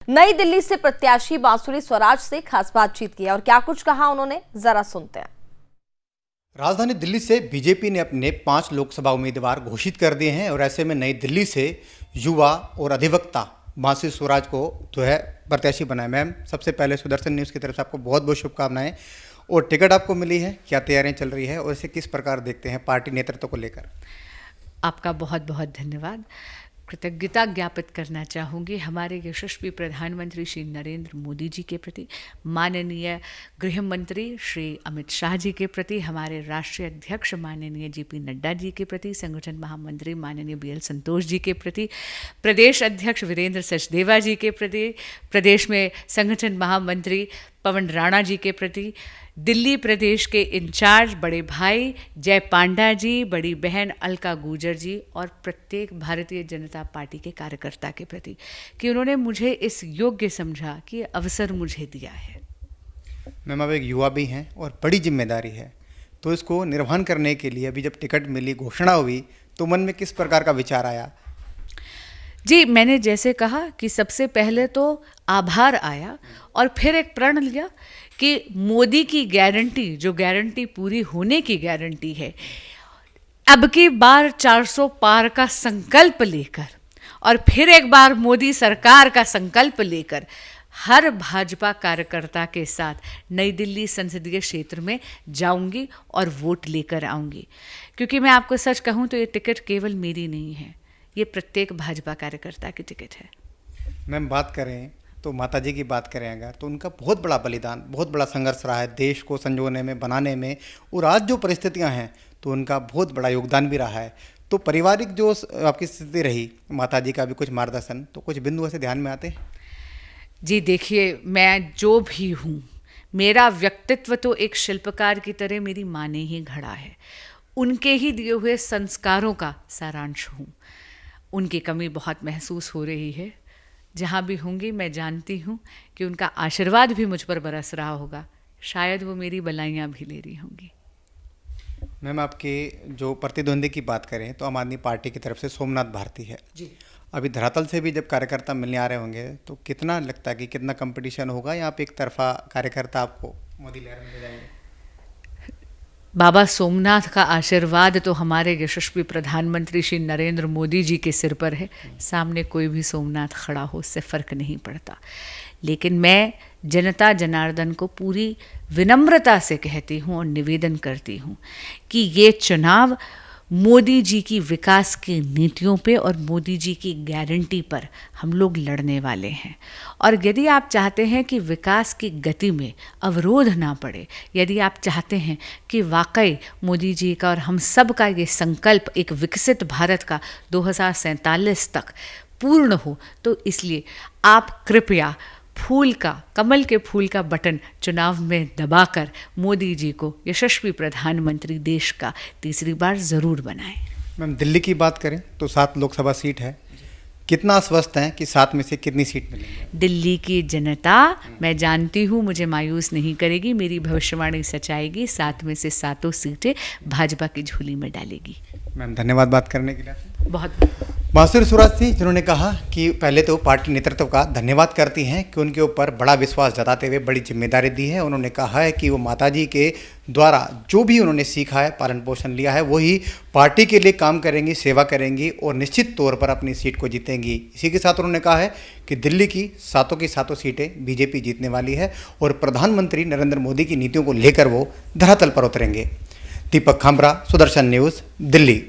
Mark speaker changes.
Speaker 1: नई दिल्ली से प्रत्याशी बांसुरी स्वराज से खास बातचीत की और क्या कुछ कहा उन्होंने, जरा सुनते हैं।
Speaker 2: राजधानी दिल्ली से बीजेपी ने अपने 5 लोकसभा उम्मीदवार घोषित कर दिए हैं और ऐसे में नई दिल्ली से युवा और अधिवक्ता बांसुरी स्वराज को जो है प्रत्याशी बनाया। मैम, सबसे पहले सुदर्शन न्यूज़ की तरफ से आपको बहुत बहुत शुभकामनाएं। और टिकट आपको मिली है, क्या तैयारियां चल रही है और इसे किस प्रकार देखते हैं पार्टी नेतृत्व को लेकर?
Speaker 3: आपका बहुत बहुत धन्यवाद। कृतज्ञता ज्ञापित करना चाहूँगी हमारे यशस्वी प्रधानमंत्री श्री नरेंद्र मोदी जी के प्रति, माननीय गृह मंत्री श्री अमित शाह जी के प्रति, हमारे राष्ट्रीय अध्यक्ष माननीय जेपी नड्डा जी के प्रति, संगठन महामंत्री माननीय बीएल संतोष जी के प्रति, प्रदेश अध्यक्ष वीरेंद्र सचदेवा जी के प्रति, प्रदेश में संगठन महामंत्री पवन राणा जी के प्रति, दिल्ली प्रदेश के इंचार्ज बड़े भाई जय पांडा जी, बड़ी बहन अलका गुर्जर जी और प्रत्येक भारतीय जनता पार्टी के कार्यकर्ता के प्रति कि उन्होंने मुझे इस योग्य समझा कि अवसर मुझे दिया है।
Speaker 2: मैम, आप एक युवा भी हैं और बड़ी जिम्मेदारी है, तो इसको निर्वहन करने के लिए अभी जब टिकट मिली, घोषणा हुई, तो मन में किस प्रकार का विचार आया?
Speaker 3: जी, मैंने जैसे कहा कि सबसे पहले तो आभार आया और फिर एक प्रण लिया कि मोदी की गारंटी, जो गारंटी पूरी होने की गारंटी है, अब की बार 400 पार का संकल्प लेकर और फिर एक बार मोदी सरकार का संकल्प लेकर हर भाजपा कार्यकर्ता के साथ नई दिल्ली संसदीय क्षेत्र में जाऊंगी और वोट लेकर आऊंगी। क्योंकि मैं आपको सच कहूं तो ये टिकट केवल मेरी नहीं है, ये प्रत्येक भाजपा कार्यकर्ता की टिकट है।
Speaker 2: मैम, बात करें तो माताजी की बात करें अगर, तो उनका बहुत बड़ा बलिदान, बहुत बड़ा संघर्ष रहा है देश को संजोने में, बनाने में, और आज जो परिस्थितियां हैं तो उनका बहुत बड़ा योगदान भी रहा है। तो पारिवारिक जो आपकी स्थिति रही, माताजी का भी कुछ मार्गदर्शन, तो कुछ बिंदु ऐसे ध्यान में आते हैं?
Speaker 3: जी देखिए, मैं जो भी हूँ, मेरा व्यक्तित्व तो एक शिल्पकार की तरह मेरी माँ ने ही गढ़ा है। उनके ही दिए हुए संस्कारों का सारांश हूँ। उनकी कमी बहुत महसूस हो रही है। जहाँ भी होंगी मैं जानती हूँ कि उनका आशीर्वाद भी मुझ पर बरस रहा होगा। शायद वो मेरी बलाइयाँ भी ले रही होंगी।
Speaker 2: मैम, आपके जो प्रतिद्वंदी की बात करें तो आम आदमी पार्टी की तरफ से सोमनाथ भारती है
Speaker 3: जी।
Speaker 2: अभी धरातल से भी जब कार्यकर्ता मिलने आ रहे होंगे तो कितना लगता है कि कितना कंपटीशन होगा, या आप एक तरफा कार्यकर्ता आपको मोदी लहर में ले जाएंगे?
Speaker 3: बाबा सोमनाथ का आशीर्वाद तो हमारे यशस्वी प्रधानमंत्री श्री नरेंद्र मोदी जी के सिर पर है। सामने कोई भी सोमनाथ खड़ा हो, उससे फ़र्क नहीं पड़ता। लेकिन मैं जनता जनार्दन को पूरी विनम्रता से कहती हूँ और निवेदन करती हूँ कि ये चुनाव मोदी जी की विकास की नीतियों पे और मोदी जी की गारंटी पर हम लोग लड़ने वाले हैं। और यदि आप चाहते हैं कि विकास की गति में अवरोध ना पड़े, यदि आप चाहते हैं कि वाकई मोदी जी का और हम सब का ये संकल्प एक विकसित भारत का 2047 तक पूर्ण हो, तो इसलिए आप कृपया फूल का, कमल के फूल का बटन चुनाव में दबाकर मोदी जी को यशस्वी प्रधानमंत्री देश का तीसरी बार ज़रूर बनाएं।
Speaker 2: मैम, दिल्ली की बात करें तो 7 लोकसभा सीट है, कितना आश्वस्त हैं कि 7 में से कितनी सीट मिलेंगी?
Speaker 3: दिल्ली की जनता, मैं जानती हूँ, मुझे मायूस नहीं करेगी। मेरी भविष्यवाणी सचाएगी। 7 में से 7 सीटें भाजपा की झोली में डालेगी।
Speaker 2: मैम, धन्यवाद बात करने के लिए।
Speaker 3: बहुत
Speaker 2: बांसुरी स्वराज थी जिन्होंने कहा कि पहले तो पार्टी नेतृत्व का धन्यवाद करती हैं कि उनके ऊपर बड़ा विश्वास जताते हुए बड़ी जिम्मेदारी दी है। उन्होंने कहा है कि वो माताजी के द्वारा जो भी उन्होंने सीखा है, पालन पोषण लिया है, वही पार्टी के लिए काम करेंगी, सेवा करेंगी और निश्चित तौर पर अपनी सीट को जीतेंगी। इसी के साथ उन्होंने कहा है कि दिल्ली की 7 सीटें बीजेपी जीतने वाली है और प्रधानमंत्री नरेंद्र मोदी की नीतियों को लेकर वो धरातल पर उतरेंगे। दीपक खामरा, सुदर्शन न्यूज़, दिल्ली।